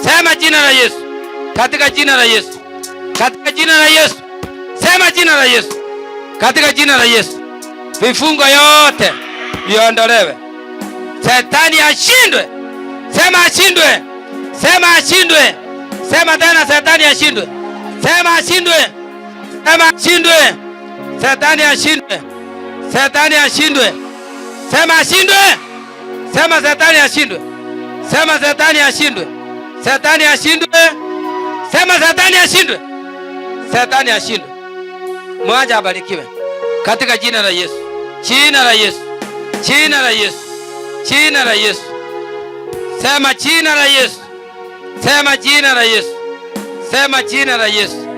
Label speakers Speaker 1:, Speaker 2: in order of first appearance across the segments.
Speaker 1: Sema jina la Yesu. Katika jina la Yesu. Katika jina la Yesu. Sema jina la Yesu. Katika jina la Yesu. Vifungo yote viondolewe. Shetani ashindwe. Sema ashindwe. Sema ashindwe. Sema tena shetani ashindwe. Sema ashindwe. Sema ashindwe. Shetani ashindwe. Shetani ashindwe. Sema ashindwe. Sema shetani ashindwe. Sema shetani ashindwe. Shetani ashindwe. Sema shetani ashindwe. Shetani ashindwe. Mmoja abarikiwe. Katika jina la Yesu. Jina la Yesu. Jina la Yesu. Jina la Yesu. Sema jina la Yesu. Sema jina la Yesu. Sema jina la Yesu.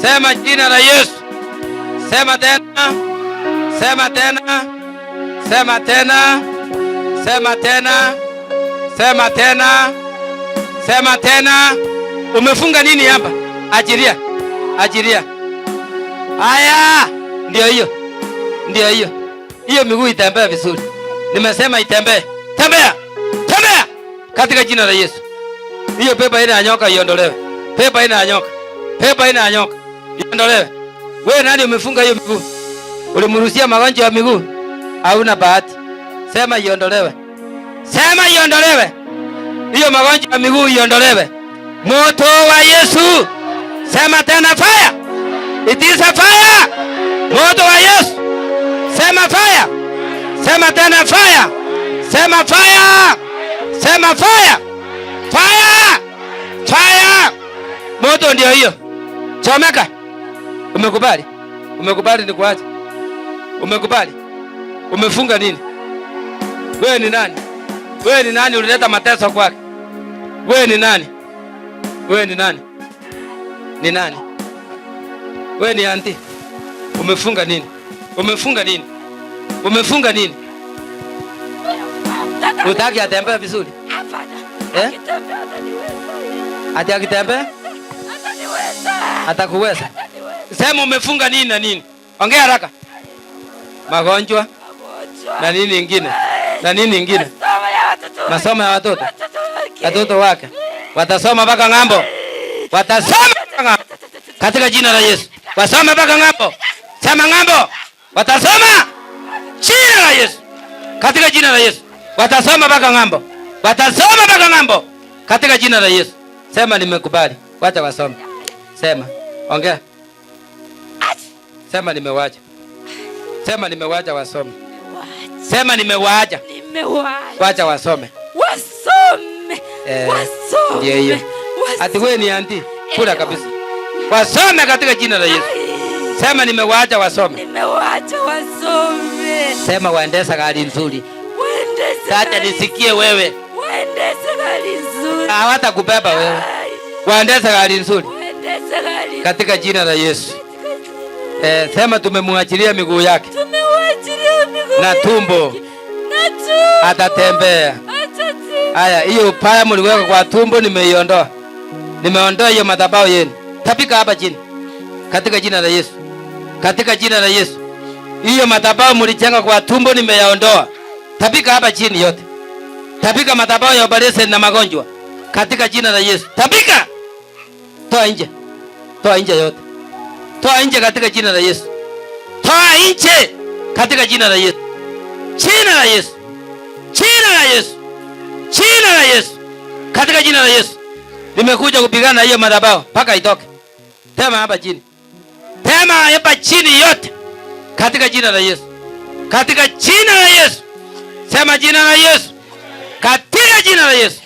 Speaker 1: Sema jina la Yesu. Sema tena. Sema tena. Sema tena. Sema tena. Sema tena. Sema tena. Umefunga nini hapa? Ajiria. Ajiria. Haya, ndio hiyo. Ndio hiyo. Hiyo miguu itembea vizuri. Nimesema itembee. Tembea. Tembea. Katika jina la Yesu. Hiyo pepa ina nyoka iondolewe. Pepa ina nyoka. Pepa ina nyoka. Iondolewe. Wewe nani umefunga hiyo miguu? Ulimruhusia magonjwa ya miguu? Hauna bahati. Sema iondolewe. Sema iondolewe. Hiyo magonjwa ya miguu iondolewe. Moto wa Yesu. Sema tena fire. It is a fire. Moto wa Yesu. Sema fire. Sema tena fire. Sema fire. Sema fire. Fire. Fire. Moto ndio hiyo. Chomeka. Umekubali? Umekubali nikuache? Umekubali? Umefunga nini? Wewe ni nani? Wewe ni nani ulileta mateso kwake? Wewe ni nani? Wewe ni nani? Ni nani? Wewe ni anti. Umefunga nini? Umefunga nini? Umefunga nini? Utaki atembea vizuri? Eh? Ati akitembea? Atakuweza. Sema umefunga nini na nini? Ongea haraka. Magonjwa. Na nini ingine? Na nini ingine? Masomo ya watoto. Watoto wake watasoma mpaka ng'ambo. Watasoma mpaka ng'ambo. Katika jina la Yesu. Wasome mpaka ng'ambo. Sema ng'ambo. Watasoma. Jina la Yesu. Katika jina la Yesu. Watasoma mpaka ng'ambo. Watasoma mpaka ng'ambo. Katika jina la Yesu. Sema nimekubali. Wacha wasome. Sema. Ongea. Sema nimewacha. Sema nimewacha wasome. Sema nimewacha. Wacha wasome.
Speaker 2: Wasome. Wasome.
Speaker 1: Ndio hiyo. Ati wewe ni anti. Kula kabisa. Wasome katika jina la Yesu. Sema nimewacha wasome.
Speaker 2: Nimewacha wasome.
Speaker 1: Sema waendesha gari nzuri.
Speaker 2: Waendesha.
Speaker 1: Sasa nisikie wewe.
Speaker 2: Waendesha gari nzuri.
Speaker 1: Hawatakubeba wewe. Waendesha gari nzuri.
Speaker 2: Waendesha gari.
Speaker 1: Katika jina la Yesu. Sema tumemwachilia miguu yake.
Speaker 2: Tumemwachilia miguu
Speaker 1: na tumbo.
Speaker 2: Na tumbo.
Speaker 1: Atatembea. Haya, hiyo upaya mliweka kwa tumbo nimeiondoa. Nimeondoa hiyo madhabahu yenu. Tapika hapa chini. Katika jina la Yesu. Katika jina la Yesu. Hiyo madhabahu mlijenga kwa tumbo nimeyaondoa. Tapika hapa chini yote. Tapika madhabahu ya operation na magonjwa. Katika jina la Yesu. Tapika. Toa nje. Toa nje yote. Toa nje katika jina la Yesu. Toa nje katika jina la Yesu. Jina la Yesu. Jina la Yesu. Jina la Yesu. Katika jina la Yesu. Nimekuja kupigana na hiyo madhabahu mpaka itoke. Tema hapa chini. Tema hapa chini yote. Katika jina la Yesu. Katika jina la Yesu. Sema jina la Yesu. Katika jina la Yesu.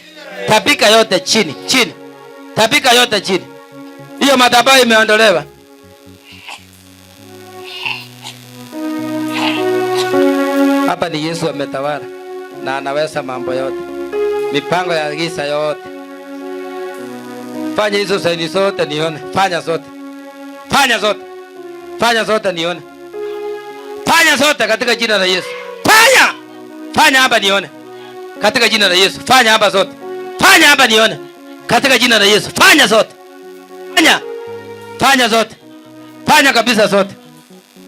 Speaker 1: Tapika yote chini, chini. Tapika yote chini. Hiyo madhabahu imeondolewa. Hapa ni Yesu ametawala na anaweza mambo yote. Mipango ya giza yote. Fanya hizo saini zote nione. Fanya zote. Fanya zote. Fanya zote nione. Fanya zote katika jina la Yesu. Fanya. Fanya hapa nione. Katika jina la Yesu. Fanya hapa zote. Fanya hapa nione. Katika jina la Yesu. Fanya zote. Fanya. Fanya zote. Fanya kabisa zote.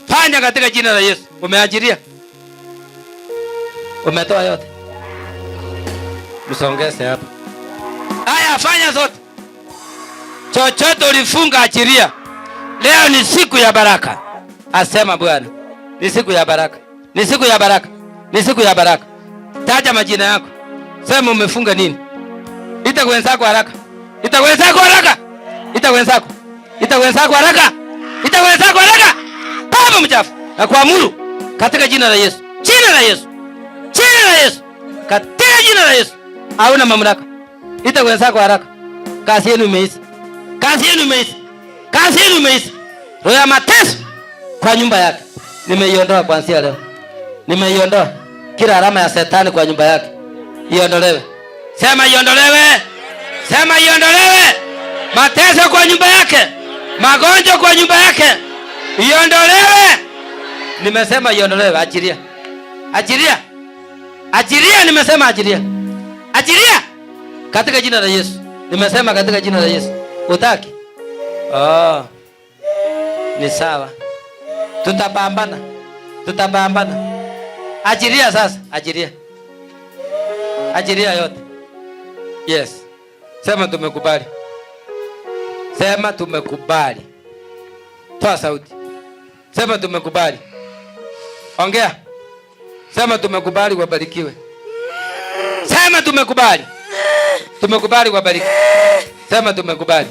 Speaker 1: Fanya katika jina la Yesu. Umeajiria. Umetoa yote. Msongeze hapa. Haya, fanya zote. Chochote ulifunga achilia. Leo ni siku ya baraka. Asema Bwana. Ni siku ya baraka. Ni siku ya baraka. Ni siku ya baraka. Taja majina yako. Sema umefunga nini? Ita wenzako haraka. Ita wenzako haraka. Ita wenzako. Ita wenzako haraka. Ita wenzako haraka. Baba mchafu. Na kuamuru katika jina la Yesu. Jina la Yesu. Jina la Yesu. Katika jina la Yesu. Hauna mamlaka. Ita wenzako haraka. Kazi yenu imeisha. Kazi yenu imeisha. Kazi yenu imeisha. Roho ya mateso kwa nyumba yake nimeiondoa kuanzia leo. Nimeiondoa kila alama ya shetani kwa nyumba yake. Iondolewe. Sema iondolewe. Sema iondolewe. Mateso kwa nyumba yake. Magonjwa kwa nyumba yake. Iondolewe. Nimesema iondolewe. Achilia. Achilia. Achilia, nimesema achilia. Achilia. Katika jina la Yesu. Nimesema katika jina la Yesu. Utaki? Oh. Ni sawa. Tutapambana. Tutapambana. Achilia sasa. Achilia. Achilia yote. Yes. Sema tumekubali. Sema tumekubali. Toa sauti. Sema tumekubali. Ongea. Sema tumekubali, wabarikiwe. Sema tumekubali. Tumekubali, wabarikiwe. Sema tumekubali.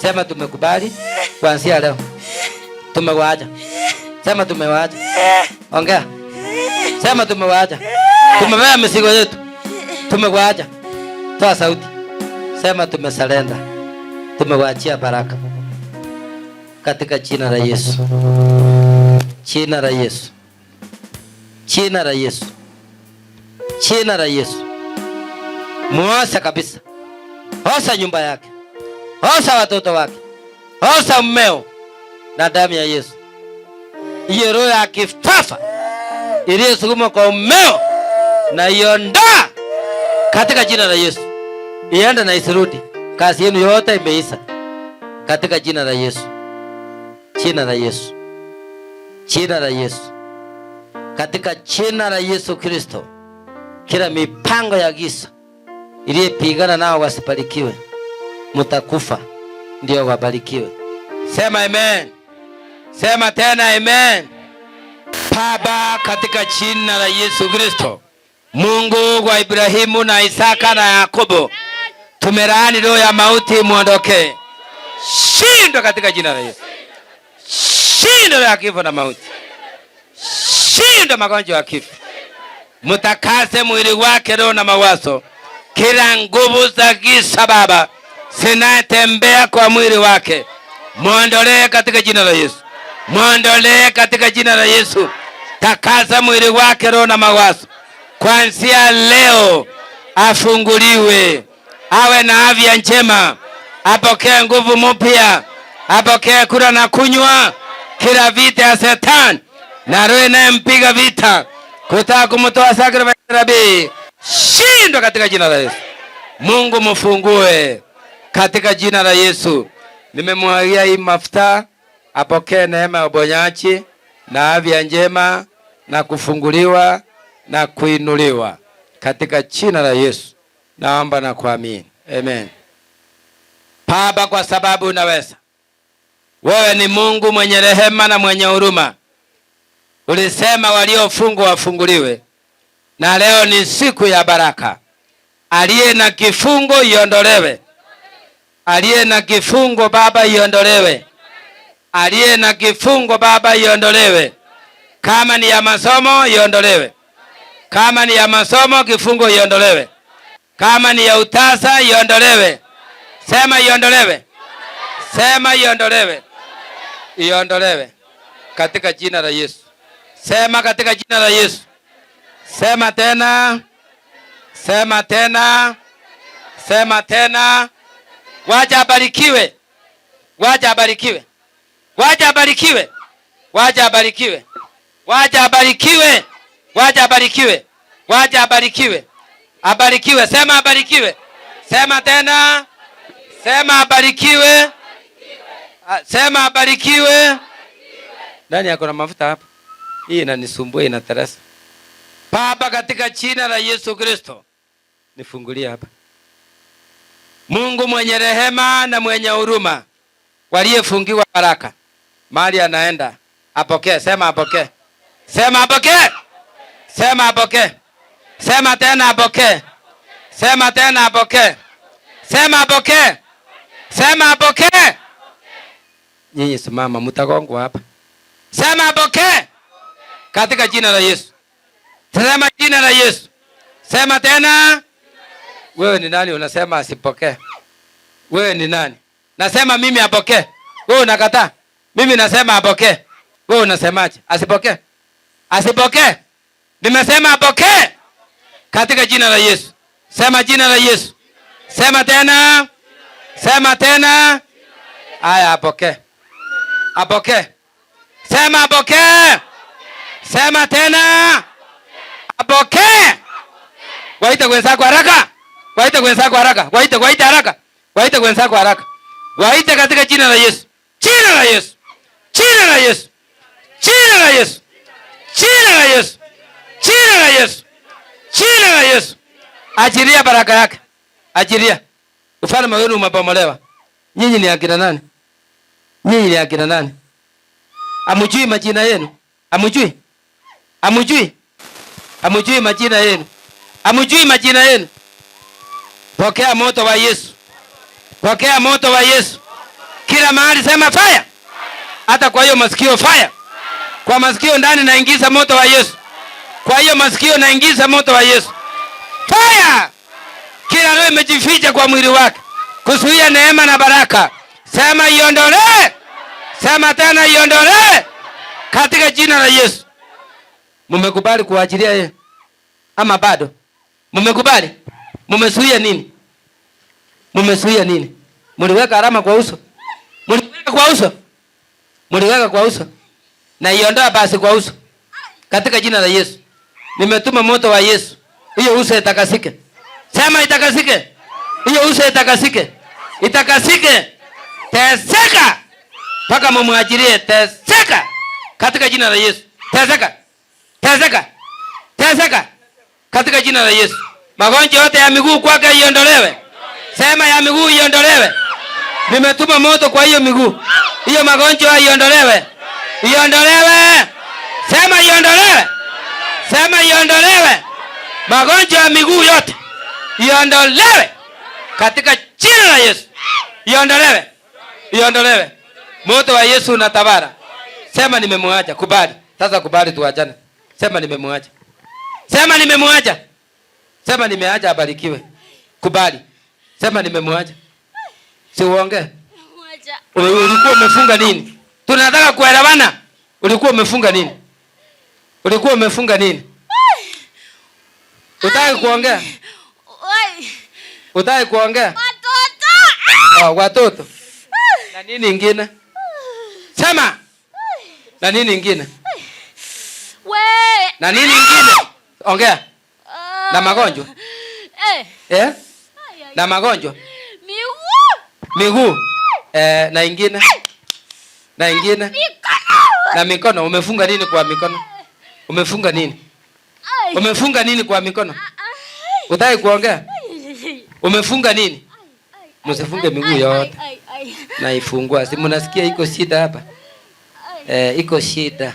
Speaker 1: Sema tumekubali kuanzia leo. Tumewaacha. Sema tumewaacha. Ongea. Sema tumewaacha. Tumebeba mizigo yetu. Tumewaacha. Toa sauti. Sema tumesalenda. Tumewaachia baraka. Katika jina la Yesu. Jina la Yesu. Jina la Yesu. Jina la Yesu. Muosha kabisa. Osha nyumba yake. Osha watoto wake. Osha mmeo na damu ya Yesu. Hiyo roho ya kifafa iliyosukuma kwa mmeo na iondoa katika jina la Yesu. Iende na isirudi. Kazi yenu yote imeisha. Katika jina la Yesu. Jina la Yesu. Jina la Yesu. Katika jina la Yesu Kristo. Kila mipango ya giza iliyepigana nao wasibarikiwe. Mutakufa ndio wabarikiwe. Sema amen. Sema tena amen. Baba, katika jina la Yesu Kristo, Mungu wa Ibrahimu na Isaka na Yakobo, tumelaani roho ya mauti muondoke. Shindwa katika jina la Yesu. Shindwa ya kifo na mauti. Shindwa magonjwa ya kifo. Mutakase mwili wake, roho na mawazo. Kila nguvu za giza Baba zinatembea kwa mwili wake, muondolee katika jina la Yesu. Muondolee katika jina la Yesu. Takasa mwili wake, roho na mawazo. Kuanzia leo afunguliwe, awe na afya njema, apokee nguvu mpya, apokee kula na kunywa. Kila vita ya Shetani na roho inayempiga vita kutaka kumtoa sakrabi, shindwa katika jina la Yesu. Mungu mfungue katika jina la Yesu. Nimemwagia hii mafuta, apokee neema ya uponyaji na afya njema na kufunguliwa na kuinuliwa katika jina la Yesu. Naomba na kuamini. Amen. Baba, kwa sababu unaweza. Wewe ni Mungu mwenye rehema na mwenye huruma. Ulisema waliofungwa wafunguliwe. Na leo ni siku ya baraka. Aliye na kifungo iondolewe. Aliye na kifungo Baba iondolewe. Aliye na kifungo Baba iondolewe. Kama ni ya masomo iondolewe. Kama ni ya masomo kifungo iondolewe. Kama ni ya utasa iondolewe. Sema iondolewe. Sema iondolewe. Iondolewe katika jina la Yesu. Sema katika jina la Yesu. Sema tena. Sema tena. Sema tena. Wacha abarikiwe. Wacha abarikiwe. Wacha abarikiwe. Wacha abarikiwe. Wacha abarikiwe. Wacha abarikiwe. Wacha abarikiwe. Abarikiwe. Sema abarikiwe. Sema tena. Sema abarikiwe. Sema abarikiwe. Nani yako na mafuta hapa? Hii inanisumbua, inateresa. Baba, katika jina la Yesu Kristo, nifungulie hapa. Mungu mwenye rehema na mwenye huruma, waliyefungiwa baraka, mahali anaenda apokee. Sema apokee. Sema apokee. Sema apokee. Sema tena apokee. Sema tena apokee. Sema apokee. Sema apokee. Nyinyi simama, mtagongwa hapa. Sema apokee. Katika jina la Yesu. Sema jina la Yesu. Sema tena. Wewe ni nani unasema asipokee? Wewe ni nani? Nasema mimi apokee. Wewe unakataa. Mimi nasema apokee. Wewe unasemaje? Asipokee. Asipokee. Nimesema apokee. Katika jina la Yesu. Sema jina la Yesu. Sema tena. Sema tena. Aya, apokee. Apokee. Sema apokee. Sema tena. Apokee. Waite wenzako haraka. Waite wenzako haraka. Waite haraka. Waite wenzako haraka. Waite katika jina la Yesu. Jina la Yesu. Jina la Yesu. Jina la Yesu. Jina la Yesu. Jina la Yesu. Jina la Yesu. Ajiria baraka yake. Ajiria. Ufalme wenu umebomolewa. Nyinyi ni akina nani? Nyinyi ni akina nani? Hamjui majina yenu? Hamjui? Hamjui? Hamjui majina yenu? Hamjui majina yenu? Pokea moto wa Yesu. Pokea moto wa Yesu. Kila mahali sema fire. Hata kwa hiyo masikio fire. Kwa masikio ndani naingiza moto wa Yesu. Kwa hiyo masikio naingiza moto wa Yesu. Fire! Kila roho imejificha kwa mwili wake kuzuia neema na baraka, sema iondolee. Sema tena iondolee. Katika jina la Yesu. Mmekubali kuachilia yeye ama bado? Mmekubali? Mmezuia nini? Mmezuia nini? Mliweka alama kwa uso? Mliweka kwa uso? Mliweka kwa uso? Na iondoa basi kwa uso. Katika jina la Yesu. Nimetuma moto wa Yesu. Hiyo uso itakasike. Sema itakasike. Hiyo uso itakasike. Itakasike. Teseka. Paka mumwachilie. Teseka. Katika jina la Yesu. Teseka. Teseka. Teseka. Katika jina la Yesu. Magonjwa yote ya miguu kwake iondolewe. Sema ya miguu iondolewe. Nimetuma moto kwa hiyo miguu. Hiyo magonjwa iondolewe. Iondolewe. Sema iondolewe. Sema iondolewe. Magonjwa ya miguu yote iondolewe. Katika jina la Yesu. Iondolewe. Iondolewe. Moto wa Yesu unatabara. Sema nimemwacha. Kubali. Sasa kubali tuachane. Sema nimemwacha. Sema nimemwacha. Sema nimeacha abarikiwe. Kubali. Sema nimemwacha. Si uongee. Ulikuwa umefunga nini? Tunataka kuelewana. Ulikuwa umefunga nini? Ulikuwa umefunga nini? Utaki kuongea? Utaki kuongea? Watoto. Oh, watoto. Na nini ingine? Sema. Na nini ingine? Na nini ingine? Ongea. Na magonjwa? Eh? Na magonjwa? Miguu. Na ingine? Na ingine? Na mikono. Umefunga nini kwa mikono? Umefunga nini? Umefunga nini kwa mikono? Utaki kuongea? Umefunga nini? Msifunge miguu yote. Na ifungua. Si mnasikia iko shida hapa? Iko shida.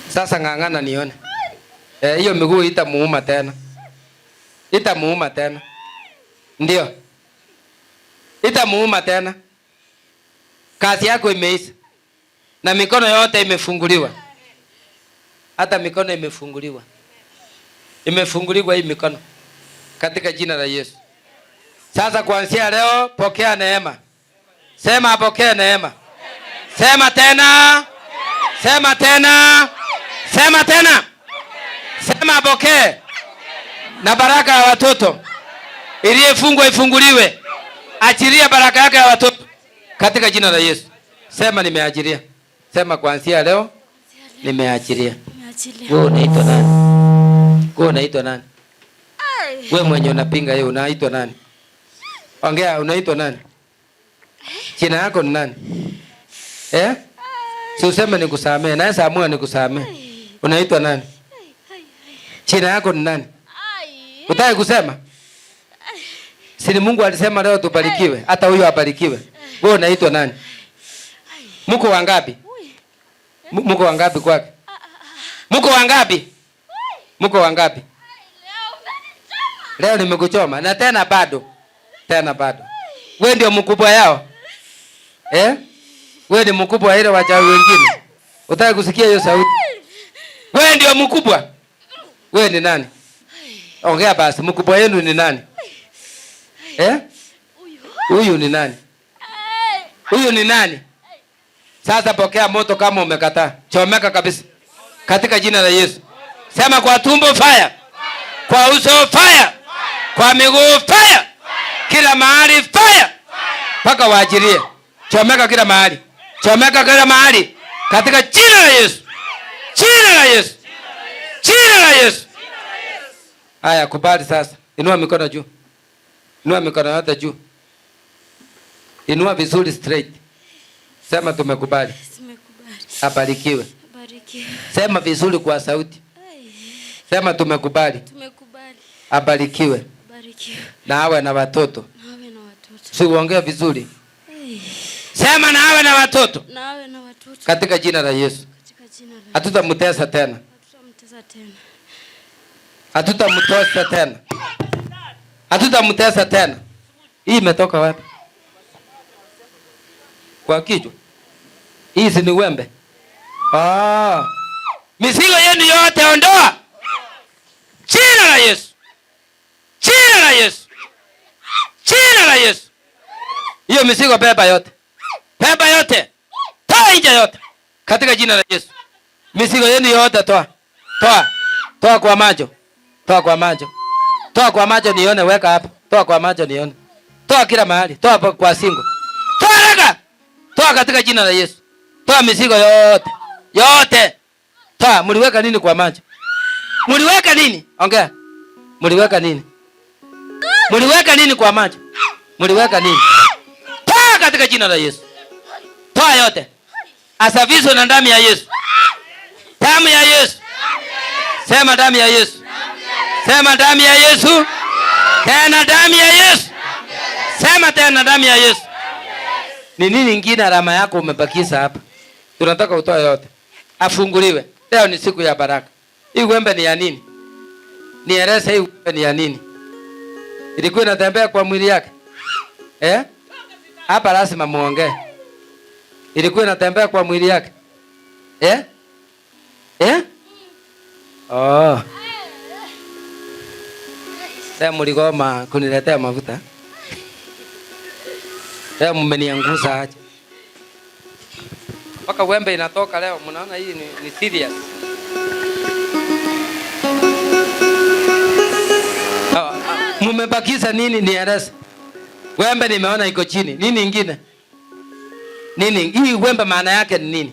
Speaker 1: Sasa ngangana nione. Hiyo miguu itamuuma tena. Itamuuma tena. Ndio. Itamuuma tena. Kazi yako imeisha. Na mikono yote imefunguliwa. Hata mikono imefunguliwa. Imefunguliwa hii mikono. Katika jina la Yesu. Sasa kuanzia leo pokea neema. Sema apokee neema. Sema tena. Sema tena. Sema tena. Sema apokee. Na baraka ya watoto iliyefungwa ifunguliwe. Achilia baraka yake ya watoto. Katika jina la Yesu. Sema nimeachilia. Sema kuanzia leo nimeachilia. Wewe unaitwa nani? Wewe unaitwa nani? Wewe mwenye unapinga yeye unaitwa nani? Ongea, unaitwa nani? Jina yako ni nani? Si useme nikusamee. Na sasa amua nikusamee. Unaitwa nani? Jina yako ni nani? Utaki kusema? Si Mungu alisema leo tubarikiwe, hata huyo abarikiwe. Wewe unaitwa nani? Mko wangapi? Mko wangapi kwake? Mko wangapi? Mko wangapi? Leo nimekuchoma na tena bado. Tena bado. Wewe ndio mkubwa yao. Wewe ni mkubwa wa ile wachawi wengine. Utaki kusikia hiyo sauti? Wewe ndio mkubwa. Wewe ni nani? Ongea basi, mkubwa yenu ni nani? Huyu ni nani? Huyu ni nani? Sasa pokea moto kama umekataa. Chomeka kabisa. Katika jina la Yesu. Sema kwa tumbo fire. Kwa uso fire. Kwa miguu fire. Kila mahali fire. Paka waachilie. Chomeka kila mahali. Chomeka kila mahali. Katika jina la Yesu. Jina la Yesu. Jina la Yesu. Haya, kubali sasa. Inua mikono juu. Inua mikono yote juu. Inua vizuri straight. Sema tumekubali.
Speaker 2: Tumekubali.
Speaker 1: Abarikiwe.
Speaker 2: Abarikiwe.
Speaker 1: Sema vizuri kwa sauti. Sema tumekubali.
Speaker 2: Tumekubali.
Speaker 1: Abarikiwe.
Speaker 2: Abarikiwe.
Speaker 1: Na awe na watoto.
Speaker 2: Na awe na watoto.
Speaker 1: Si uongee vizuri. Sema na awe na watoto.
Speaker 2: Na awe na watoto.
Speaker 1: Katika jina la Yesu.
Speaker 2: Katika jina la Yesu.
Speaker 1: Hatutamtesa tena.
Speaker 2: Hatutamtesa tena.
Speaker 1: Hatutamtesa tena. Hatutamtesa tena. Hii imetoka wapi? Kwa kichwa. Hii si ni wembe. Mizigo yenu yote ondoa. Jina la Yesu. Jina la Yesu. Jina la Yesu. Hiyo mizigo beba yote. Beba yote. Toa nje yote. Katika jina la Yesu. Mizigo yenu yote toa. Toa. Toa kwa macho. Toa kwa macho. Toa kwa macho nione, weka hapo. Toa kwa macho nione. Toa kila mahali. Toa kwa singo. Toa rega. Toa katika jina la Yesu. Toa mizigo yote. Yote. Toa. Mliweka nini kwa macho? Mliweka nini? Ongea. Mliweka nini? Mliweka nini kwa macho? Mliweka nini? Toa katika jina la Yesu. Toa yote. Asafishwe na damu ya Yesu. Damu ya Yesu. Sema damu ya Yesu. Sema damu ya Yesu. Tena damu ya Yesu. Sema tena damu ya Yesu. Ni nini ingine alama yako umebakisha hapa? Tunataka utoe yote. Afunguliwe. Leo ni siku ya baraka. Hii wembe ni ya nini? Nieleze hii wembe ni ya nini? Ilikuwa inatembea kwa mwili yake? Hapa lazima muongee. Ilikuwa inatembea kwa mwili yake? Sasa mligoma kuniletea mafuta. Leo mmenianguza aje. Paka wembe inatoka leo, mnaona hii ni serious. Mmebakiza nini nieleze? Wembe nimeona iko chini. Nini ingine? Nini? Hii wembe maana yake ni nini?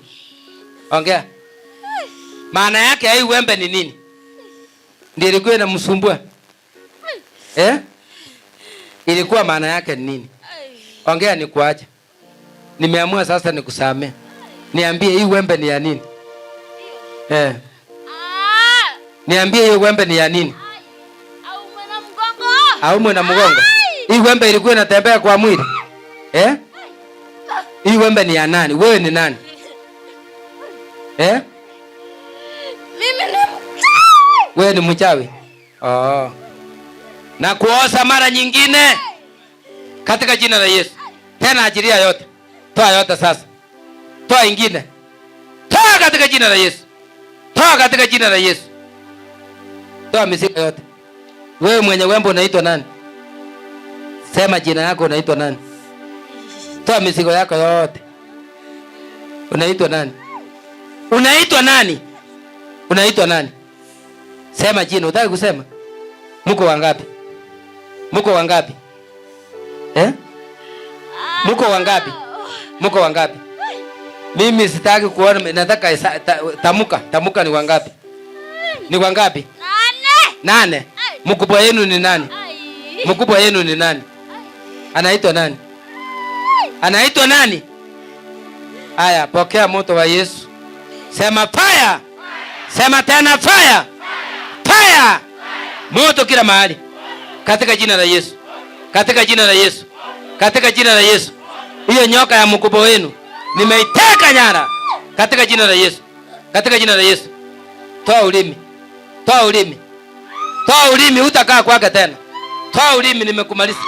Speaker 1: Ongea. Maana yake hii wembe ni nini? Ndio ilikuwa inamsumbua. Ilikuwa maana yake ni nini? Ongea nikuache. Nimeamua sasa nikusamee. Niambie hii wembe ni ya nini? Niambie hii wembe ni ya nini? Aumwe na mgongo. Hii wembe ilikuwa inatembea kwa mwili. Hii wembe ni ya nani? Wewe ni nani? Mimi
Speaker 2: ni mchawi.
Speaker 1: Wewe ni mchawi? Na kuosa mara nyingine katika jina la Yesu. Tena achilia yote. Toa yote sasa. Toa ingine. Toa katika jina la Yesu. Toa katika jina la Yesu. Toa mizigo yote. Wewe mwenye wembe unaitwa nani? Sema jina yako, unaitwa nani? Toa mizigo yako yote. Unaitwa nani? Unaitwa nani? Unaitwa nani? Sema jina, unataka kusema? Mko wangapi? Mko wangapi? Mko wangapi? Mko wangapi? Mimi sitaki kuona, nataka tamuka ni wangapi? Ni wangapi? 8. Mkubwa yenu ni nani? Mkubwa yenu ni nani? Anaitwa nani? Anaitwa nani? Haya, pokea moto wa Yesu. Sema fire. Sema tena fire. Fire. Moto kila mahali. Katika jina la Yesu. Katika jina la Yesu. Katika jina la Yesu. Hiyo nyoka ya mkubwa wenu nimeiteka nyara. Katika jina la Yesu. Katika jina la Yesu. Toa ulimi. Toa ulimi. Toa ulimi, utakaa kwake tena. Toa ulimi, nimekumaliza.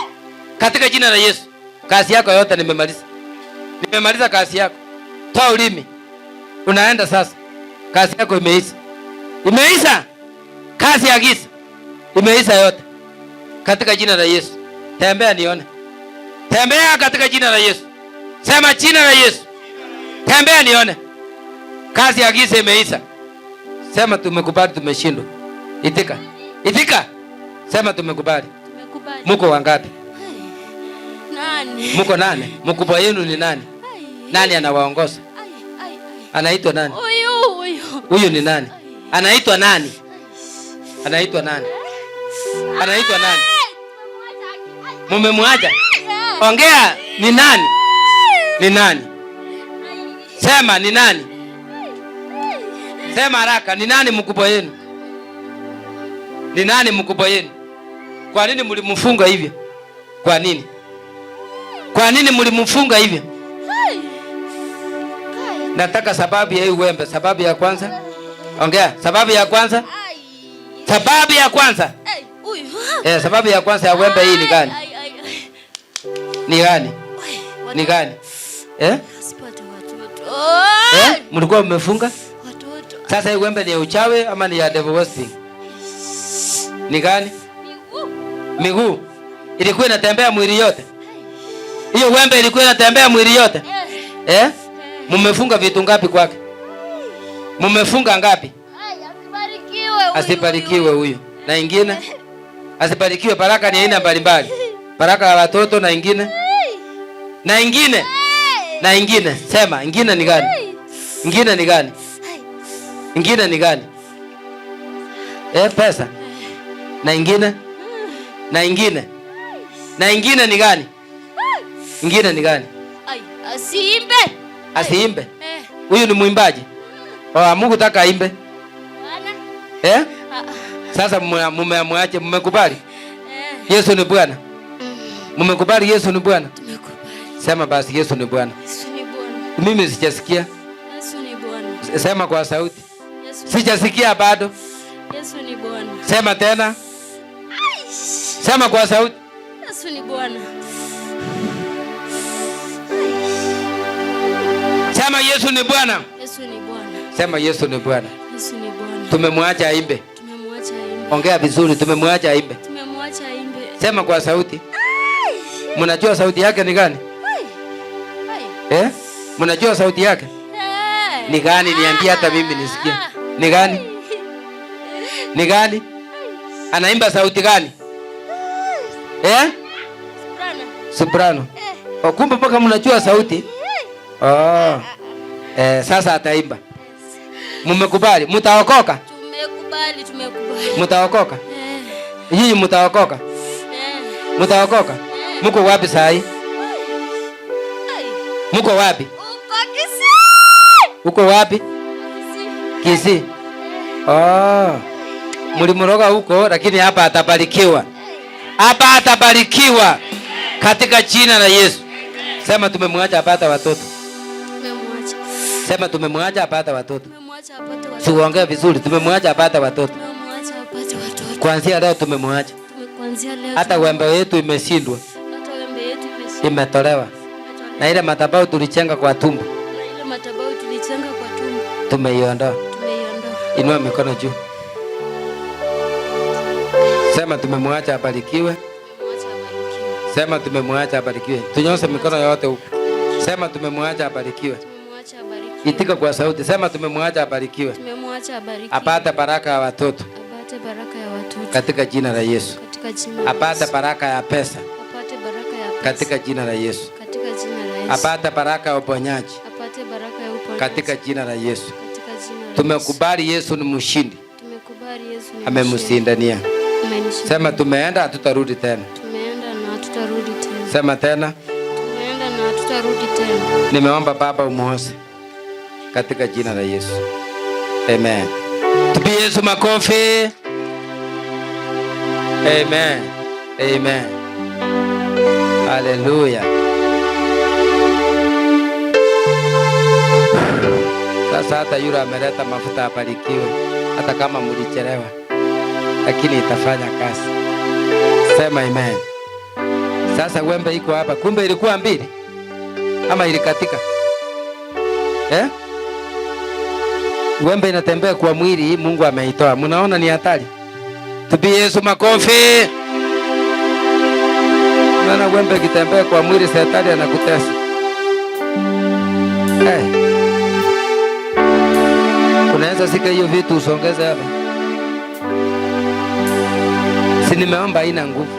Speaker 1: Katika jina la Yesu. Kazi yako yote nimemaliza. Nimemaliza kazi yako. Toa ulimi. Unaenda sasa. Kazi yako imeisha. Imeisha. Kazi ya giza imeisha yote. Katika jina la Yesu. Tembea nione. Tembea katika jina la Yesu. Sema jina la Yesu. Tembea nione. Kazi ya giza imeisha. Sema tumekubali tumeshindwa. Itika. Itika. Sema tumekubali.
Speaker 2: Tumekubali.
Speaker 1: Muko wangapi?
Speaker 2: Nani?
Speaker 1: Muko nani? Mkubwa yenu ni nani? Nani anawaongoza? Anaitwa nani? Huyu ni nani? Anaitwa nani? Anaitwa nani? Anaitwa nani? Mumemwacha? Ongea, ni nani? Ni nani? Sema ni nani? Sema haraka, ni nani mkubwa yenu? Ni nani mkubwa yenu? Kwa nini mlimfunga hivyo? Kwa nini? Kwa nini mlimfunga hivyo? Nataka sababu ya hii uwembe. Sababu ya kwanza. Ongea, sababu ya kwanza. Sababu ya kwanza. Sababu ya kwanza ya uwembe hii ni gani? Ni gani? Ni gani? Mlikuwa mmefunga? Sasa hii uwembe ni ya uchawi ama ni ya devil worshiping? Ni gani? Miguu. Ilikuwa inatembea mwili yote. Hiyo uwembe ilikuwa inatembea mwili yote. Mmefunga vitu ngapi kwake? Mmefunga ngapi? Asibarikiwe huyu. Na ingine? Asibarikiwe. Baraka ni aina mbalimbali. Baraka ya watoto na ingine? Na ingine? Na ingine? Sema, ingine ni gani? Ingine ni gani? Ingine ni gani? Pesa. Na ingine? Na ingine? Na ingine ni gani? Ingine ni gani?
Speaker 2: Asiimbe.
Speaker 1: Asiimbe. Huyu ni mwimbaji. Mungu taka aimbe. Sasa mumemwache, mmekubali? Yesu ni Bwana. Mmekubali Yesu ni Bwana? Sema basi Yesu ni Bwana.
Speaker 2: Yesu ni Bwana.
Speaker 1: Mimi sijasikia.
Speaker 2: Yesu ni Bwana.
Speaker 1: Sema kwa sauti. Sijasikia bado.
Speaker 2: Yesu ni Bwana.
Speaker 1: Sema tena. Sema kwa sauti.
Speaker 2: Yesu ni Bwana.
Speaker 1: Sema Yesu ni Bwana.
Speaker 2: Yesu ni Bwana.
Speaker 1: Sema Yesu ni Bwana.
Speaker 2: Yesu ni Bwana.
Speaker 1: Tumemwacha aimbe.
Speaker 2: Tumemwacha aimbe.
Speaker 1: Ongea vizuri, tumemwacha aimbe.
Speaker 2: Tumemwacha aimbe.
Speaker 1: Sema kwa sauti. Mnajua sauti yake ni gani? Mnajua sauti yake? Ni gani? Niambie hata mimi nisikie. Ni gani? Ni gani? Anaimba sauti gani? Soprano. Kumbe mpaka mnajua sauti? Sasa ataimba. Mmekubali? Mtaokoka?
Speaker 2: Tumekubali.
Speaker 1: Mtaokoka? Yeye mtaokoka? Mtaokoka? Mko wapi saa hii? Mko wapi? Uko wapi? Kisii. Mlimroga huko, lakini hapa atabarikiwa. Hapa atabarikiwa katika jina la Yesu. Sema tumemwacha apata watoto.
Speaker 2: Tumemwacha.
Speaker 1: Sema tumemwacha apata watoto.
Speaker 2: Tumemwacha apata watoto.
Speaker 1: Siongea vizuri, tumemwacha apata watoto.
Speaker 2: Tumemwacha apata watoto.
Speaker 1: Kuanzia leo tumemwacha.
Speaker 2: Kuanzia leo.
Speaker 1: Hata wembe wetu imeshindwa.
Speaker 2: Hata wembe yetu imeshindwa.
Speaker 1: Imetolewa. Na ile madhabahu tulichenga kwa tumbo.
Speaker 2: Na ile madhabahu tulichenga kwa tumbo.
Speaker 1: Tumeiondoa.
Speaker 2: Tumeiondoa.
Speaker 1: Inua mikono juu. Sema tumemwacha abarikiwe. Sema tumemwacha abarikiwe. Tunyoshe mikono yote huko. Sema tumemwacha abarikiwe.
Speaker 2: Tumemwacha abarikiwe.
Speaker 1: Itika kwa sauti. Sema tumemwacha abarikiwe.
Speaker 2: Tumemwacha abarikiwe.
Speaker 1: Apate baraka ya watoto.
Speaker 2: Apate baraka ya watoto.
Speaker 1: Katika jina la Yesu.
Speaker 2: Katika jina la Yesu.
Speaker 1: Apate baraka ya pesa.
Speaker 2: Apate baraka ya pesa.
Speaker 1: Katika jina la Yesu.
Speaker 2: Katika jina la Yesu.
Speaker 1: Apate baraka ya uponyaji.
Speaker 2: Apate baraka ya uponyaji.
Speaker 1: Katika jina la Yesu.
Speaker 2: Katika jina la Yesu.
Speaker 1: Tumekubali Yesu ni mshindi.
Speaker 2: Tumekubali Yesu ni mshindi.
Speaker 1: Amemsindania. Sema tumeenda hatutarudi tena.
Speaker 2: Tumeenda na hatutarudi tena.
Speaker 1: Sema tena.
Speaker 2: Tumeenda na hatutarudi tena.
Speaker 1: Nimeomba Baba umuose katika jina la Yesu. Amen. Tupie Yesu makofi. Amen. Amen. Hallelujah. Sasa hata yule ameleta mafuta abarikiwe, hata kama mlichelewa, lakini itafanya kazi. Sema amen. Sasa wembe iko hapa, kumbe ilikuwa mbili ama ilikatika? Wembe inatembea kwa mwili, Mungu ameitoa. Mnaona ni hatari? Tupie Yesu makofi. Maana wembe kitembea kwa mwili, shetani anakutesa. Unaweza sika hiyo vitu usongeze hapa. Si nimeomba haina nguvu.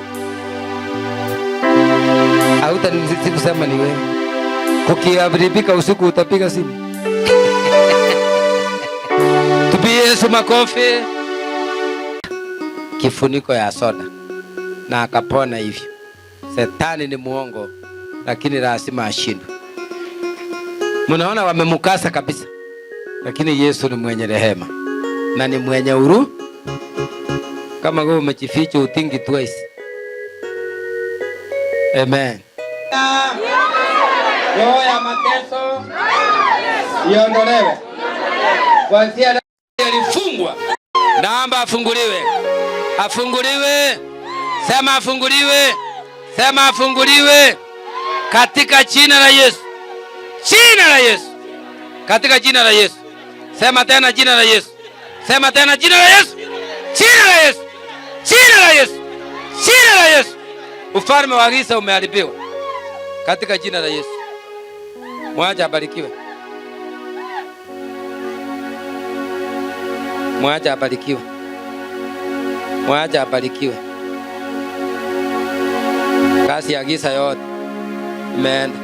Speaker 1: Hauta nisisi kusema ni wewe. Kukiharibika usiku utapiga simu. Tupie Yesu makofi. Kifuniko ya soda na akapona hivyo. Shetani ni muongo, lakini lazima ashindwe. Mnaona wamemukasa kabisa, lakini Yesu ni mwenye rehema na ni mwenye huruma. Kama wewe umejificha utingi twice. Amen. Roho ya mateso iondolewe. Kuanzia alifungwa, naomba afunguliwe. Afunguliwe. Sema afunguliwe. Sema afunguliwe katika jina la Yesu. Jina la Yesu. Katika jina la Yesu. Sema tena jina la Yesu. Sema tena jina la Yesu. Jina la Yesu. Jina la Yesu. Jina la Yesu. Ufalme wa giza umeharibiwa katika jina la Yesu. Mwacha abarikiwe. Mwacha abarikiwe. Mwacha abarikiwe. Kazi ya giza yote imeenda.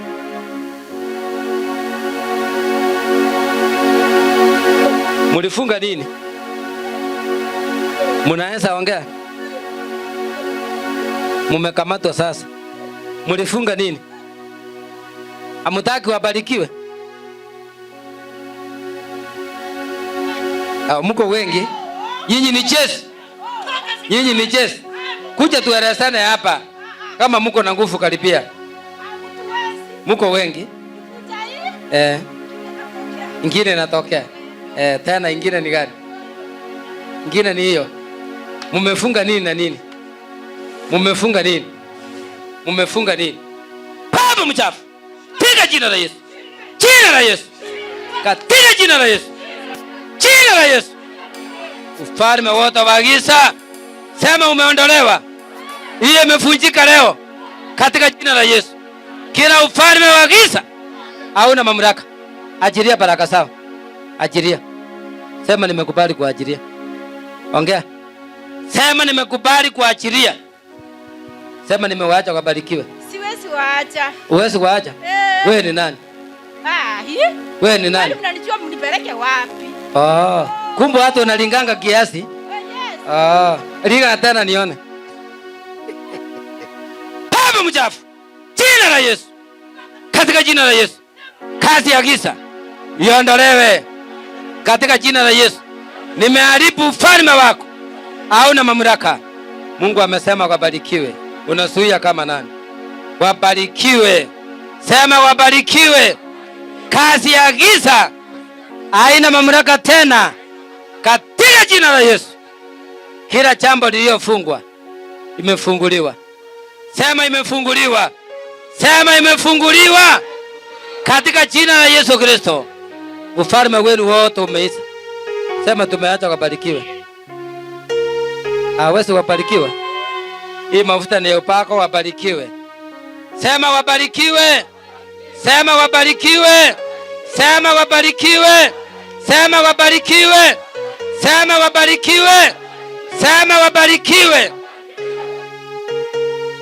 Speaker 1: Mulifunga nini? Munaanza ongea. Mumekamatwa sasa. Mulifunga nini? Hamtaki wabarikiwe? Mko wengi. Nyinyi ni chesi. Nyinyi ni chesi. Kuja tuelezane hapa. Kama mko na nguvu karibia. Mko wengi. Ingine natokea. Tena ingine ni gani? Ingine ni hiyo. Mumefunga nini na nini? Mumefunga nini? Mumefunga nini? Baba mchafu. Piga jina la Yesu. Jina la Yesu. Katika jina la Yesu. Jina la Yesu. Ufalme wote wa giza sema umeondolewa. Hiyo imefunjika leo katika jina la Yesu. Kila ufalme wa giza hauna mamlaka. Ajiria baraka sawa. Ajiria. Sema nimekubali kuajiria. Ongea. Sema nimekubali kuajiria. Sema nimewaacha wabarikiwe.
Speaker 3: Siwezi waacha.
Speaker 1: Uwezi waacha? Wewe ni nani? Wewe ni nani?
Speaker 3: Mnanijua mnipeleke wapi?
Speaker 1: Kumbe hata unalinganga kiasi.
Speaker 3: Yes.
Speaker 1: Linga tena nione. Baba mchafu. Jina la Yesu. Katika jina la Yesu. Kazi ya giza iondolewe katika jina la Yesu. Nimeharibu ufalme wako. Hauna mamlaka. Mungu amesema wabarikiwe. Unasuia kama nani? Wabarikiwe. Sema wabarikiwe. Kazi ya giza haina mamlaka tena katika jina la Yesu. Kila jambo lililofungwa imefunguliwa. Sema imefunguliwa. Sema imefunguliwa katika jina la Yesu Kristo. Ufalme wenu wote umeisha. Sema tumeacha wabarikiwe. Hawezi wabarikiwa. Hii mafuta ni upako, wabarikiwe. Sema wabarikiwe. Sema wabarikiwe. Sema wabarikiwe. Sema wabarikiwe. Sema wabarikiwe. Sema wabarikiwe.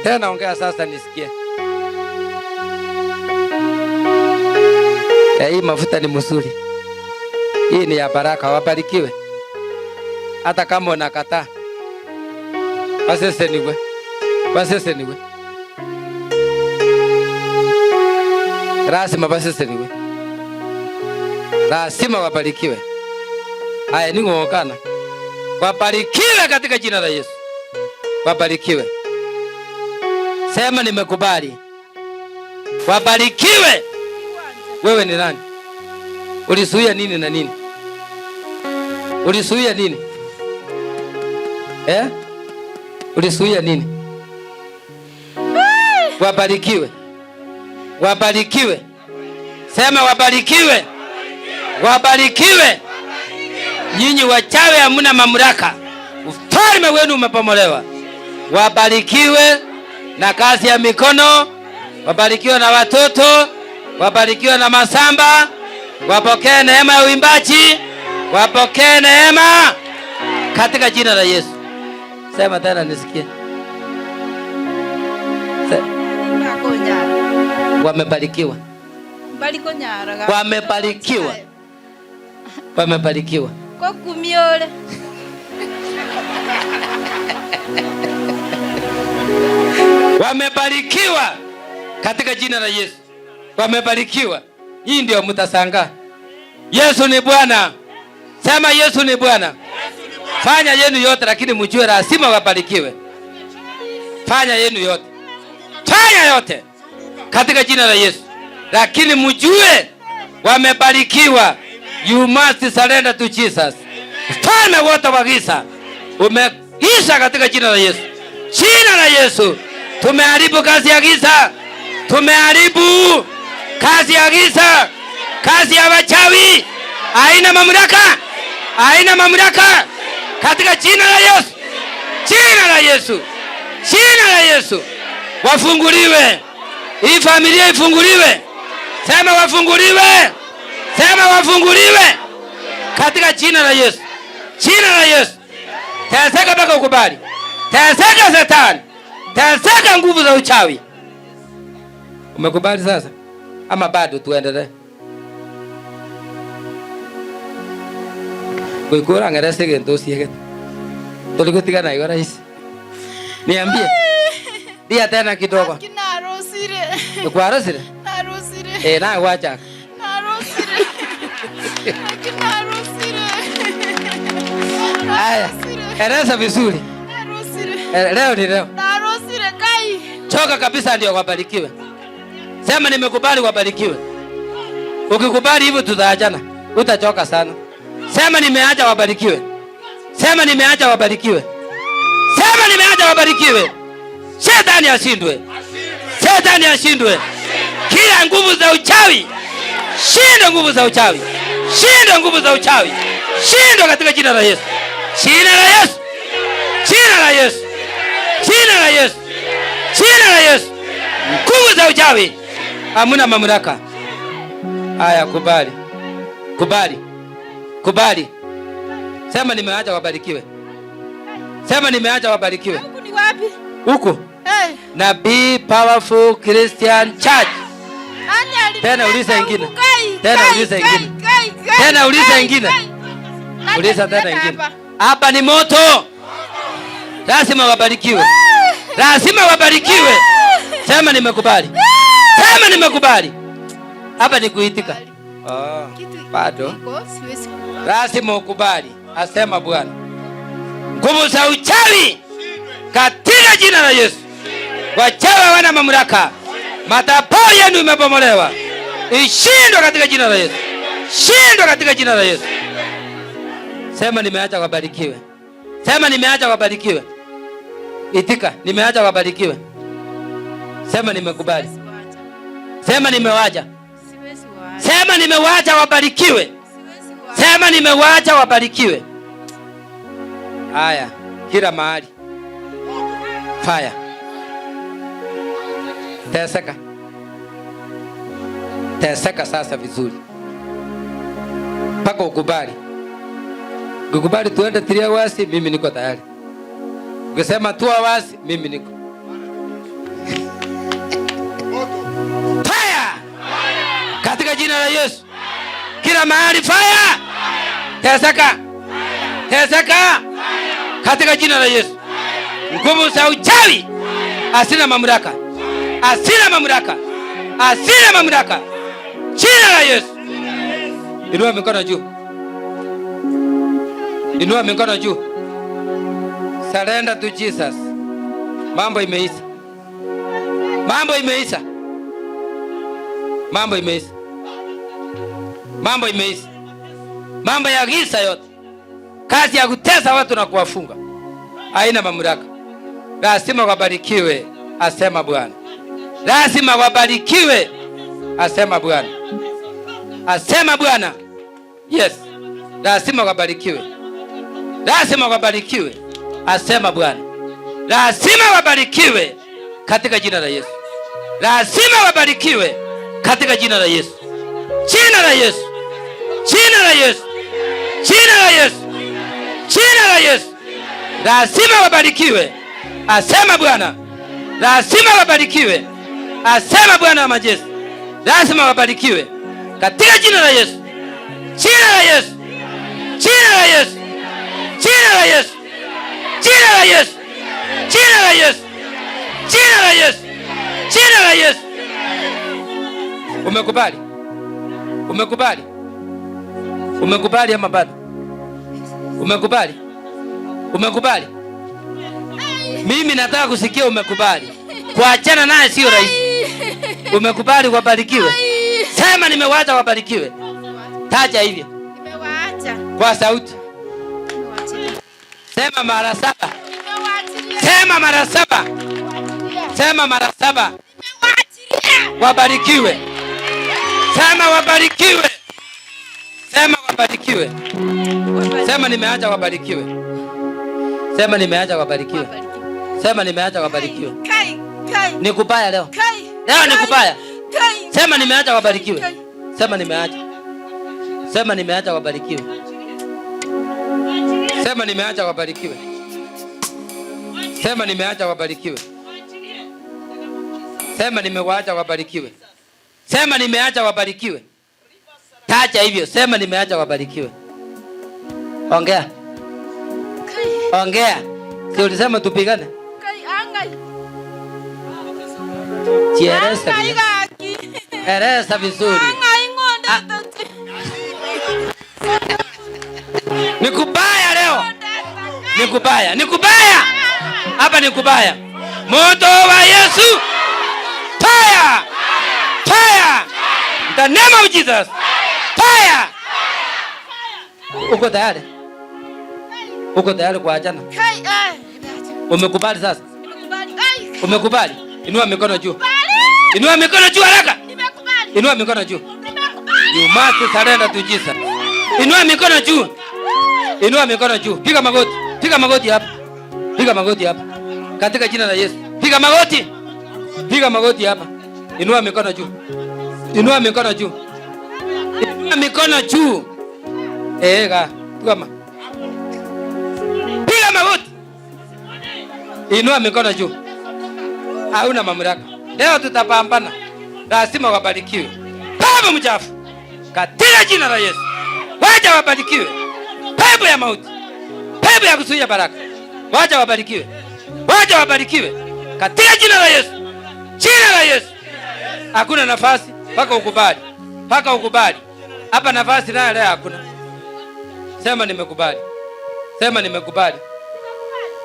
Speaker 1: Tena ongea sasa nisikie. Hii mafuta ni mzuri. Hii ni ya baraka, wabarikiwe. Hata kama unakataa. Basese niwe. Basese niwe. Lazima basese niwe. Lazima wabarikiwe. Haya ni ngokana. Wabarikiwe katika jina la Yesu. wabarikiwe. Sema nimekubali. Wabarikiwe. Wewe ni nani? Ulisuia nini na nini? Ulisuia nini? Ulisuia nini? Wabarikiwe. Wabarikiwe. Sema wabarikiwe. Wabarikiwe. Nyinyi wachawi hamna mamlaka. Ufalme wenu umepomolewa. Wabarikiwe na kazi ya mikono. Wabarikiwe na watoto. Wabarikiwe na masamba. Wapokee neema ya uimbaji. Wapokee neema katika jina la Yesu. Sema tena nisikie. Wamebarikiwa. Wamebarikiwa. Wamebarikiwa.
Speaker 3: Kwa kumiole.
Speaker 1: Wamebarikiwa katika jina la Yesu. Wamebarikiwa. Hii ndio mtashangaa. Yesu ni Bwana. Sema Yesu ni Bwana. Fanya yenu yote lakini mjue lazima wabarikiwe. Fanya yenu yote. Fanya yote katika jina la Yesu. Lakini mjue wamebarikiwa. You must surrender to Jesus. Ufalme wote wa giza umeisha katika jina la Yesu. Jina la Yesu. Tumeharibu kazi ya giza. Tumeharibu kazi ya giza. Kazi ya wachawi. Haina mamlaka. Haina mamlaka katika jina la Yesu. Jina la Yesu. Jina la Yesu. Wafunguliwe. Hii familia ifunguliwe. Sema wafunguliwe. Sema wafunguliwe katika jina la Yesu. Jina la Yesu. Teseka mpaka ukubali. Teseka Shetani. Teseka nguvu za uchawi. Umekubali sasa? Ama bado tuendelee? Kuikura ngerese gento siege. Tulikutika na igora hizi. Niambie. Dia tena kidogo.
Speaker 3: Kinarosire.
Speaker 1: Ukwarosire?
Speaker 3: Narosire.
Speaker 1: Na wacha.
Speaker 3: Narosire. Kinarosire.
Speaker 1: Aya. Eleza vizuri.
Speaker 3: Narosire.
Speaker 1: Leo ni leo.
Speaker 3: Narosire kai.
Speaker 1: Choka kabisa ndio wabarikiwe. Sema nimekubali wabarikiwe. Ukikubali hivyo tutaachana. Utachoka sana. Sema nimeacha wabarikiwe. Sema nimeacha wabarikiwe. Sema nimeacha wabarikiwe. Shetani ashindwe. Shetani ashindwe. Kila nguvu za uchawi. Shindwe nguvu za uchawi. Shindwe nguvu za uchawi. Shindwe katika jina la Yesu. Jina la Yesu. Jina la Yesu. Jina la Yesu. Jina la Yesu. Nguvu za uchawi hamuna mamlaka. Haya, kubali. Kubali. Kubali. Sema nimeacha wabarikiwe. Sema nimeacha wabarikiwe.
Speaker 3: Huku ni wapi?
Speaker 1: Huku.
Speaker 3: Hey.
Speaker 1: Nabii Powerful Christian Church. Tena uliza ingine. Tena uliza ingine. Tena uliza ingine. Uliza tena ingine. Hapa ni moto. Lazima wabarikiwe. Lazima wabarikiwe. Sema nimekubali. Sema nimekubali. Hapa ni kuitika. Bado. Lazima ukubali. Asema Bwana. Nguvu za uchawi katika jina la Yesu. Wachawi hawana mamlaka. Madhabahu yenu imebomolewa. Ishindwe katika jina la Yesu. Shindwe katika jina la Yesu. Sema nimeacha wabarikiwe. Sema nimeacha wabarikiwe. Itika, nimeacha wabarikiwe. Sema nimekubali. Sema nimewacha. Sema nimewacha wabarikiwe. Sema nimewacha wabarikiwe. Haya, kila mahali. Fire. Teseka. Teseka sasa vizuri. Paka ukubali. Ukubali tuende 3 hours, mimi niko tayari. Ukisema 2 hours, mimi niko. Fire! Katika jina la Yesu. Kila mahali fire! Teseka. Teseka. Katika jina la Yesu. Nguvu za uchawi asina mamlaka. Asina mamlaka. Asina mamlaka. Jina la Yesu. Inua mikono juu. Inua mikono juu. Surrender to Jesus. Mambo imeisha. Mambo imeisha. Mambo imeisha. Mambo imeisha. Mambo ya giza yote, kazi ya kutesa watu na kuwafunga haina mamlaka. Lazima wabarikiwe, asema Bwana. Lazima wabarikiwe, asema Bwana. Asema Bwana. Yes. Lazima wabarikiwe. Lazima wabarikiwe, asema Bwana. Lazima wabarikiwe katika jina la Yesu. Lazima wabarikiwe katika jina la Yesu. Jina la Yesu. Jina la Yesu. Jina la Yesu. Jina la Yesu. Lazima wabarikiwe, asema Bwana. Lazima wabarikiwe, asema Bwana wa majeshi. Lazima wabarikiwe katika jina la Yesu. Jina la Yesu. Jina la Yesu. Jina la Yesu. Jina la Yesu. Jina la Yesu. Jina la Yesu. Jina la Yesu. Umekubali? Umekubali? Umekubali ama bado? Umekubali? Umekubali? Mimi nataka kusikia umekubali. Kuachana naye sio rahisi. Umekubali wabarikiwe? Sema nimewaacha wabarikiwe. Taja hivyo.
Speaker 3: Nimewaacha.
Speaker 1: Kwa sauti. Sema mara 7. Sema mara 7. Sema mara 7. Wabarikiwe. Sema wabarikiwe. Sema wabarikiwe. Sema nimeacha wabarikiwe. Sema nimeacha wabarikiwe. Sema nimeacha wabarikiwe. Ni kubaya leo. Leo ni kubaya. Sema nimeacha wabarikiwe. Sema nimeacha. Sema nimeacha wabarikiwe. Sema nimeacha wabarikiwe. Sema nimeacha wabarikiwe. Sema nimewaacha wabarikiwe. Sema nimeacha wabarikiwe. Tacha hivyo. Sema nimeacha wabarikiwe. Ongea. Ongea. Si ulisema tupigane? Jieleza vizuri. Eleza vizuri. Ni kubaya leo. Ni kubaya. Ni kubaya. Hapa ni kubaya. Moto wa Yesu. Fire. Fire. In the name of Jesus. Fire. Uko tayari? Uko tayari kuachana? Umekubali sasa? Umekubali? Inua mikono juu. Inua mikono juu haraka. Inua mikono juu. You must surrender to Jesus. Inua mikono juu. Inua mikono juu. Piga magoti. Piga magoti hapa. Piga magoti hapa. Katika jina la Yesu. Piga magoti. Piga magoti hapa. Inua mikono juu. Inua mikono juu. Inua mikono juu. Kama. Piga magoti. Inua mikono juu. Hauna mamlaka. Leo tutapambana. Lazima wabarikiwe. Baba mchafu. Katika jina la Yesu. Wacha wabarikiwe. Pepo ya mauti. Pepo ya kuzuia baraka. Wacha wabarikiwe. Wacha wabarikiwe. Katika jina la Yesu. Jina la Yesu. Hakuna nafasi mpaka ukubali. Mpaka ukubali. Hapa nafasi nayo leo hakuna. Sema nimekubali. Sema nimekubali.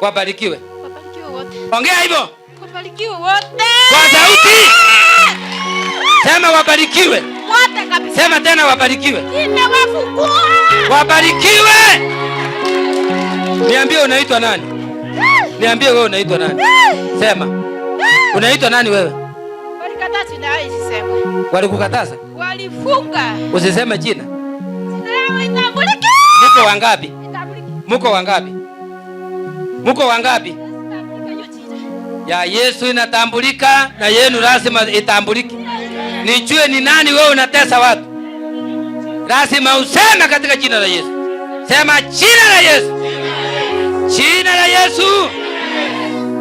Speaker 1: Wabarikiwe.
Speaker 3: Wabarikiwe wote.
Speaker 1: Ongea hivyo.
Speaker 3: Wabarikiwe wote.
Speaker 1: Kwa sauti. Sema wabarikiwe.
Speaker 3: Wote kabisa.
Speaker 1: Sema tena wabarikiwe.
Speaker 3: Nimewafungua.
Speaker 1: Wabarikiwe. Niambie unaitwa nani? Niambie wewe unaitwa nani? Sema. Unaitwa nani wewe?
Speaker 3: Walikataza na isiseme.
Speaker 1: Walikukataza?
Speaker 3: Walifunga.
Speaker 1: Usiseme jina.
Speaker 3: Sina itambulike.
Speaker 1: Mko wangapi? Mko wangapi? Mko wangapi? Ya Yesu inatambulika na yenu lazima itambulike. Nijue ni nani wewe unatesa watu. Lazima useme katika jina la Yesu. Sema jina la Yesu. Jina la Yesu.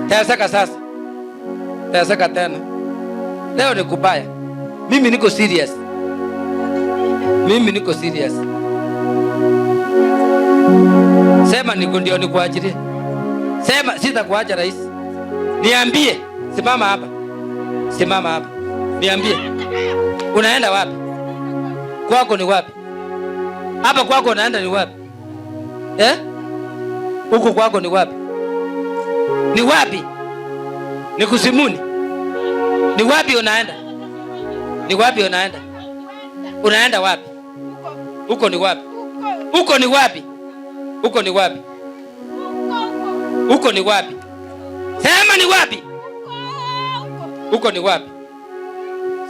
Speaker 1: Teseka sasa. Teseka tena. Leo ni kubaya. Mimi niko serious. Mimi niko serious. Sema niko ndio nikuachilie. Sema sitakuacha rais. Niambie, simama hapa. Simama hapa. Niambie. Unaenda wapi? Kwako ni wapi? Hapa kwako unaenda ni wapi? Huko kwako ni wapi? Ni wapi? Ni kusimuni. Ni wapi unaenda? Ni wapi unaenda? Unaenda wapi? Huko ni wapi? Huko ni wapi? Huko ni wapi? Huko ni wapi? Sema ni wapi? Huko ni wapi?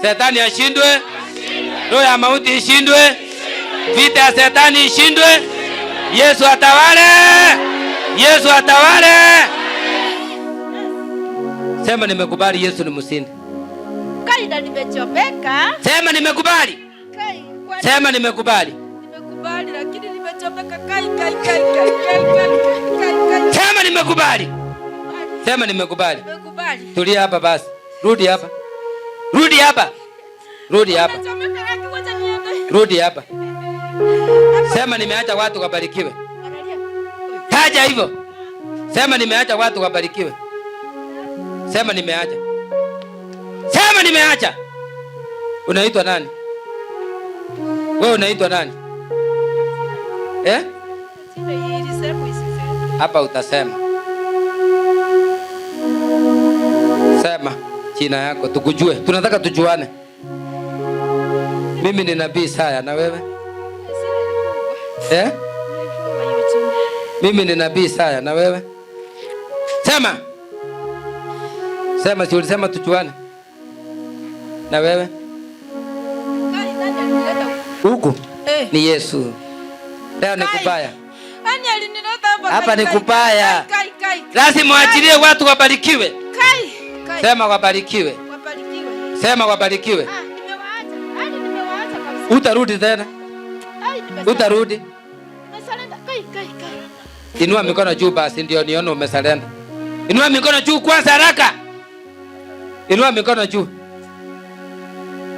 Speaker 1: Shetani ashindwe. Roho ya mauti ishindwe. Vita ya Shetani ishindwe. Yesu atawale. Yesu atawale. Sema nimekubali Yesu ni mshindi.
Speaker 3: Kaida nimechomeka.
Speaker 1: Sema nimekubali. Sema nimekubali.
Speaker 3: Nimekubali lakini nimechomeka. Kai.
Speaker 1: Sema nimekubali. Sema nimekubali.
Speaker 3: Nimekubali.
Speaker 1: Tulia hapa basi. Rudi hapa. Rudi hapa. Rudi hapa. Rudi hapa. Sema nimeacha watu wabarikiwe. Taja hivyo. Sema nimeacha watu wabarikiwe. Sema nimeacha. Sema nimeacha. Unaitwa nani? Wewe unaitwa nani? Hapa utasema. Sema jina yako tukujue. Tunataka tujuane. Mimi ni nabii Isaya na wewe? Mimi ni nabii Isaya na wewe? Sema. Sema si ulisema tujuane? Na wewe? Huku ni Yesu. Leo ni kubaya. Hapa ni kubaya. Lazima waachilie watu wabarikiwe. Sema wabarikiwe. Sema wabarikiwe. Utarudi tena? Utarudi? Inua mikono juu basi ndio nione umesalenda. Inua mikono juu kwanza haraka. Inua mikono juu.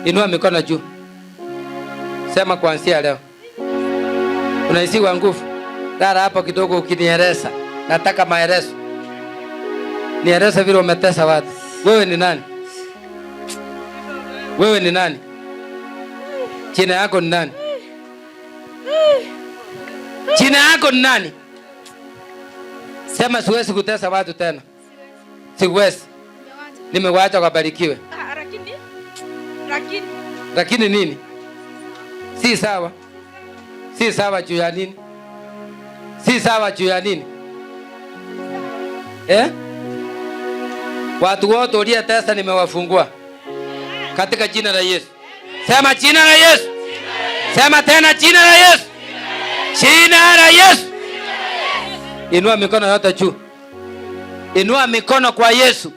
Speaker 1: Inua mikono juu. Sema kuanzia leo. Unaisiwa nguvu. Dara hapo kidogo ukinieleza. Nataka maelezo. Nieleze vile umetesa watu. Wewe ni nani? Wewe ni nani? Jina yako ni nani? Jina yako ni nani? Sema siwezi kutesa watu tena. Siwezi. Nimewaacha wabarikiwe. Lakini nini? Si sawa. Si sawa juu ya nini? Si sawa juu ya nini? Watu wote uliotesa nimewafungua. Katika jina la Yesu. Sema jina la Yesu. Sema tena jina la Yesu. Jina la Yesu. Inua mikono yote juu. Inua mikono kwa Yesu.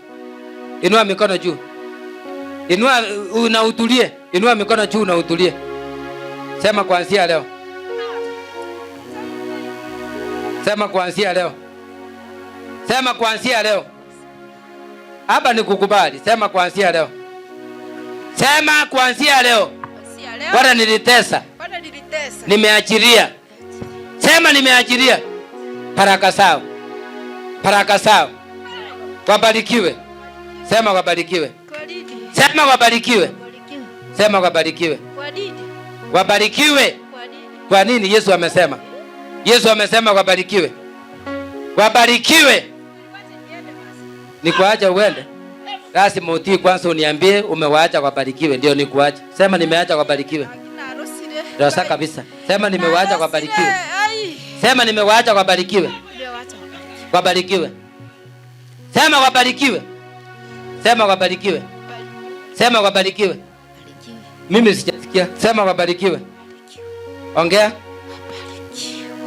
Speaker 1: Inua mikono juu. Inua unautulie. Inua mikono juu na utulie. Sema kuanzia leo. Sema kuanzia leo. Sema kuanzia leo. Hapa ni kukubali. Sema kuanzia leo. Sema kuanzia leo. Bwana nilitesa. Nimeachiria. Sema nimeachiria. Baraka sawa. Baraka sawa. Wabarikiwe. Sema wabarikiwe. Sema wabarikiwe. Sema wabarikiwe. Wabarikiwe. Kwa nini Yesu amesema? Yesu amesema wabarikiwe. Wabarikiwe. Nikuacha uende? Lazima utii kwanza uniambie umewaacha wabarikiwe ndio nikuacha. Sema nimeacha wabarikiwe. Rosa kabisa. Sema nimewaacha wabarikiwe. Sema nimewaacha wabarikiwe. Wabarikiwe. Sema wabarikiwe. Sema wabarikiwe. Sema wabarikiwe. Mimi sijasikia. Sema wabarikiwe. Ongea.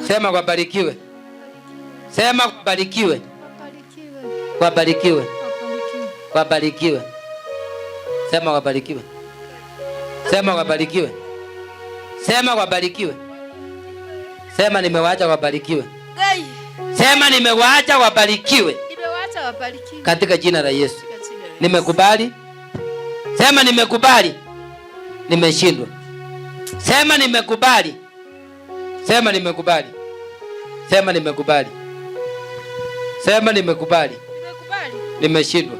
Speaker 1: Sema wabarikiwe. Sema wabarikiwe. Wabarikiwe. Wabarikiwe. Sema wabarikiwe. Sema wabarikiwe. Sema wabarikiwe. Sema nimewaacha wabarikiwe. Sema nimewaacha wabarikiwe.
Speaker 3: Nimewaacha wabarikiwe.
Speaker 1: Katika jina la Yesu. Nimekubali. Sema nimekubali. Nimeshindwa. Sema nimekubali. Sema nimekubali. Sema nimekubali. Sema nimekubali. Nimeshindwa.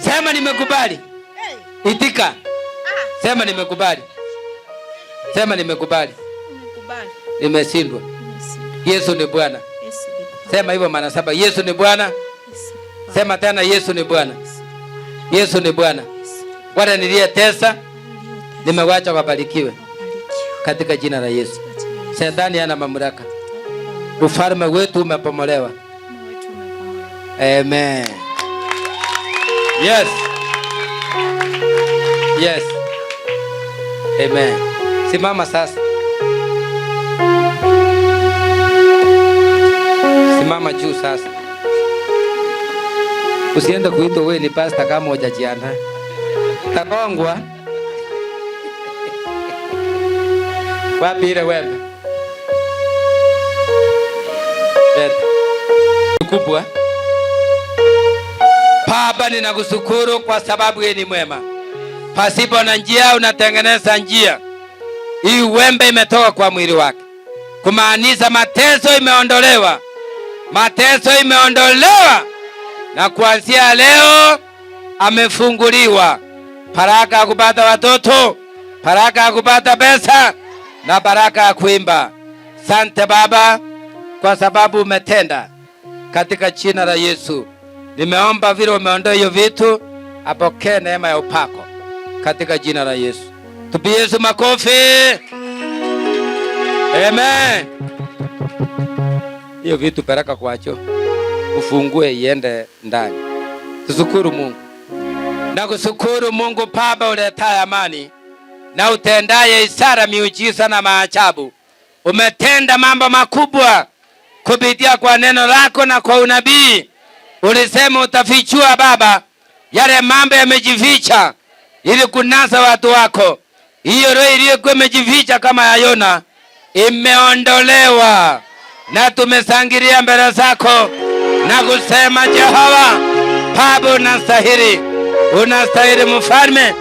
Speaker 1: Sema nimekubali. Itika. Sema nimekubali. Sema nimekubali. Nimeshindwa. Yesu ni Bwana. Sema hivyo mara 7. Yesu ni Bwana. Sema tena, Yesu ni Bwana. Yesu ni Bwana. Wale niliyetesa nimewacha wabarikiwe katika jina la Yesu. Shetani hana mamlaka. Ufalme wetu umepomolewa. Amen. Yes. Yes. Amen. Simama sasa. Simama juu sasa. Usiende kuitwa wewe ni pastor kama hujajiandaa. Takongwa. Wapi ile wembe? Kubwa. Baba, ninakushukuru kwa sababu wewe ni mwema. Pasipo na njia unatengeneza njia. Hii wembe imetoka kwa mwili wake, kumaanisha mateso imeondolewa. Mateso imeondolewa, na kuanzia leo amefunguliwa. Baraka ya kupata watoto, baraka ya kupata pesa, na baraka ya kuimba. Sante Baba kwa sababu umetenda. Katika jina la Yesu nimeomba vile umeondoa hiyo vitu, apokee neema ya upako katika jina la Yesu. Tupie Yesu makofi. Amen. Hiyo vitu pereka kwacho, ufungue iende ndani. Tushukuru Mungu. Na kushukuru Mungu Baba uletaye amani na utendaye ishara, miujiza na maajabu. Umetenda mambo makubwa kupitia kwa neno lako na kwa unabii. Ulisema utafichua Baba yale mambo yamejificha ili kunasa watu wako. Hiyo roho iliyokuwa imejificha kama ya Yona imeondolewa, na tumesangilia mbele zako na kusema, Jehova Baba unastahili, unastahili Mfalme.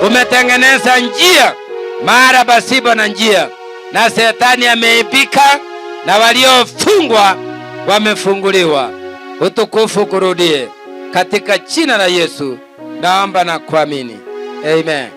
Speaker 1: Umetengeneza njia mara pasipo na njia, na Shetani ameipika, na waliofungwa wamefunguliwa. Utukufu kurudie katika jina la Yesu naomba na kuamini. Amen.